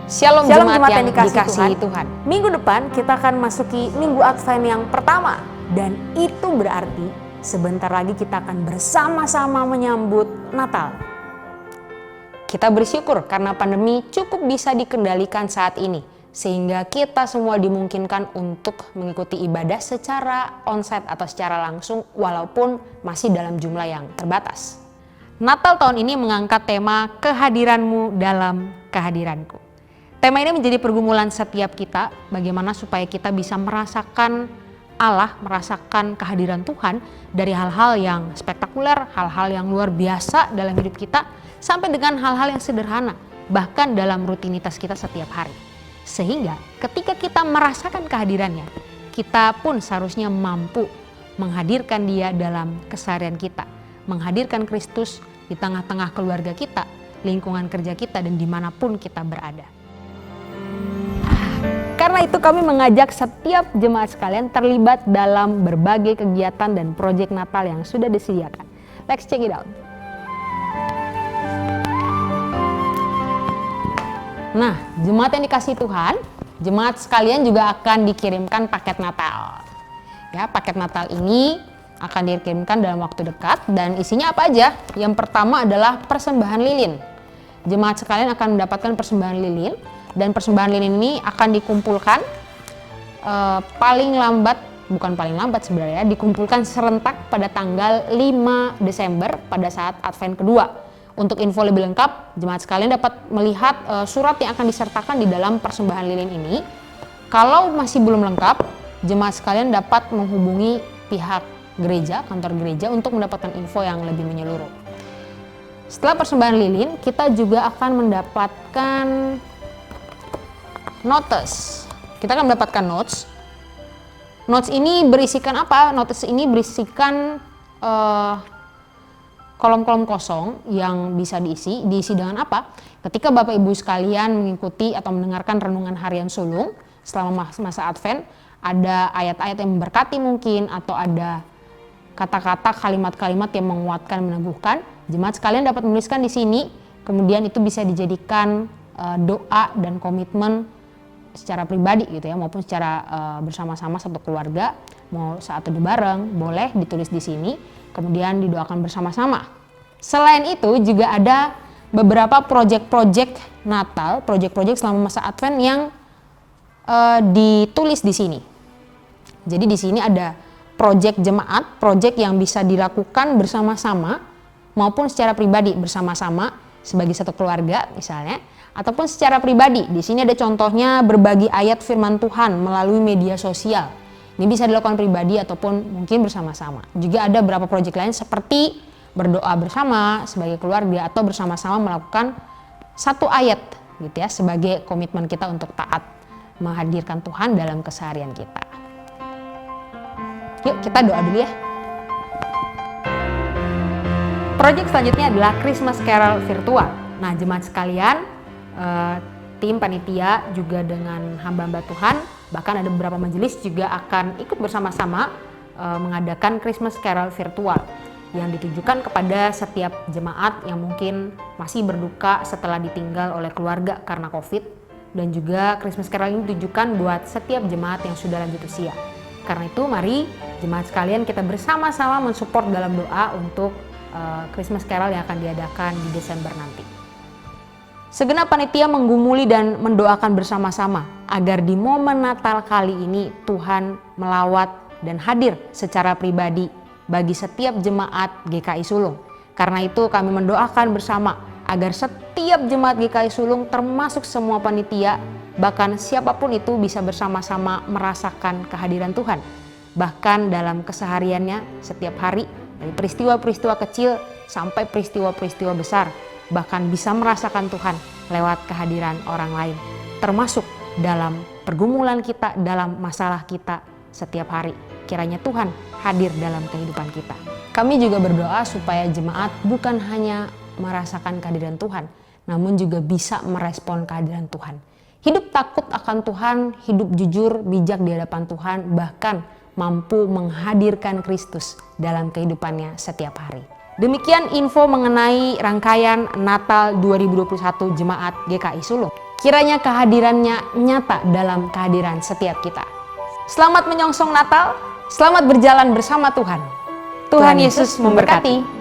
Shalom jemaat yang dikasihi Tuhan. Minggu depan kita akan masuki Minggu Advent yang pertama. Dan itu berarti sebentar lagi kita akan bersama-sama menyambut Natal. Kita bersyukur karena pandemi cukup bisa dikendalikan saat ini. Sehingga kita semua dimungkinkan untuk mengikuti ibadah secara onsite atau secara langsung walaupun masih dalam jumlah yang terbatas. Natal tahun ini mengangkat tema kehadiranmu dalam kehadiranku. Tema ini menjadi pergumulan setiap kita, bagaimana supaya kita bisa merasakan Allah, merasakan kehadiran Tuhan dari hal-hal yang spektakuler, hal-hal yang luar biasa dalam hidup kita, sampai dengan hal-hal yang sederhana, bahkan dalam rutinitas kita setiap hari. Sehingga ketika kita merasakan kehadirannya, kita pun seharusnya mampu menghadirkan Dia dalam keseharian kita, menghadirkan Kristus di tengah-tengah keluarga kita, lingkungan kerja kita, dan dimanapun kita berada. Karena itu kami mengajak setiap jemaat sekalian terlibat dalam berbagai kegiatan dan proyek Natal yang sudah disediakan. Let's check it out. Nah, jemaat yang dikasihi Tuhan, jemaat sekalian juga akan dikirimkan paket Natal. Ya, paket Natal ini akan dikirimkan dalam waktu dekat dan isinya apa aja? Yang pertama adalah persembahan lilin. Jemaat sekalian akan mendapatkan persembahan lilin. Dan persembahan lilin ini akan dikumpulkan dikumpulkan serentak pada tanggal 5 Desember pada saat Advent kedua. Untuk info lebih lengkap, jemaat sekalian dapat melihat surat yang akan disertakan di dalam persembahan lilin ini. Kalau masih belum lengkap, jemaat sekalian dapat menghubungi pihak gereja, kantor gereja untuk mendapatkan info yang lebih menyeluruh. Setelah persembahan lilin, kita juga akan mendapatkan notes. Kita akan mendapatkan notes. Notes ini berisikan apa? Notes ini berisikan kolom-kolom kosong yang bisa diisi. Diisi dengan apa? Ketika Bapak Ibu sekalian mengikuti atau mendengarkan renungan harian sulung selama masa Advent, ada ayat-ayat yang memberkati mungkin, atau ada kata-kata, kalimat-kalimat yang menguatkan, meneguhkan. Jemaat sekalian dapat menuliskan di sini. Kemudian itu bisa dijadikan doa dan komitmen secara pribadi gitu ya, maupun secara bersama-sama satu keluarga, mau saat teduh bareng boleh ditulis di sini, kemudian didoakan bersama-sama. Selain itu juga ada beberapa proyek-proyek Natal, proyek-proyek selama masa Advent yang ditulis di sini. Jadi di sini ada proyek jemaat, proyek yang bisa dilakukan bersama-sama maupun secara pribadi bersama-sama sebagai satu keluarga misalnya, ataupun secara pribadi. Di sini ada contohnya berbagi ayat firman Tuhan melalui media sosial. Ini bisa dilakukan pribadi ataupun mungkin bersama-sama. Juga ada beberapa proyek lain seperti berdoa bersama sebagai keluarga atau bersama-sama melakukan satu ayat gitu ya, sebagai komitmen kita untuk taat menghadirkan Tuhan dalam keseharian kita. Yuk kita doa dulu ya. Proyek selanjutnya adalah Christmas Carol virtual. Nah, jemaat sekalian, tim panitia juga dengan hamba-hamba Tuhan, bahkan ada beberapa majelis juga akan ikut bersama-sama mengadakan Christmas Carol virtual yang ditujukan kepada setiap jemaat yang mungkin masih berduka setelah ditinggal oleh keluarga karena COVID, dan juga Christmas Carol ini ditujukan buat setiap jemaat yang sudah lanjut usia. Karena itu mari jemaat sekalian kita bersama-sama mensupport dalam doa untuk Christmas Carol yang akan diadakan di Desember nanti. Segenap panitia menggumuli dan mendoakan bersama-sama agar di momen Natal kali ini Tuhan melawat dan hadir secara pribadi bagi setiap jemaat GKI Sulung. Karena itu kami mendoakan bersama agar setiap jemaat GKI Sulung termasuk semua panitia, bahkan siapapun itu bisa bersama-sama merasakan kehadiran Tuhan. Bahkan dalam kesehariannya setiap hari, dari peristiwa-peristiwa kecil sampai peristiwa-peristiwa besar, bahkan bisa merasakan Tuhan lewat kehadiran orang lain, termasuk dalam pergumulan kita, dalam masalah kita setiap hari. Kiranya Tuhan hadir dalam kehidupan kita. Kami juga berdoa supaya jemaat bukan hanya merasakan kehadiran Tuhan, namun juga bisa merespon kehadiran Tuhan. Hidup takut akan Tuhan, hidup jujur, bijak di hadapan Tuhan, bahkan mampu menghadirkan Kristus dalam kehidupannya setiap hari. Demikian info mengenai rangkaian Natal 2021 Jemaat GKI Sulung. Kiranya kehadirannya nyata dalam kehadiran setiap kita. Selamat menyongsong Natal, selamat berjalan bersama Tuhan. Tuhan Yesus memberkati.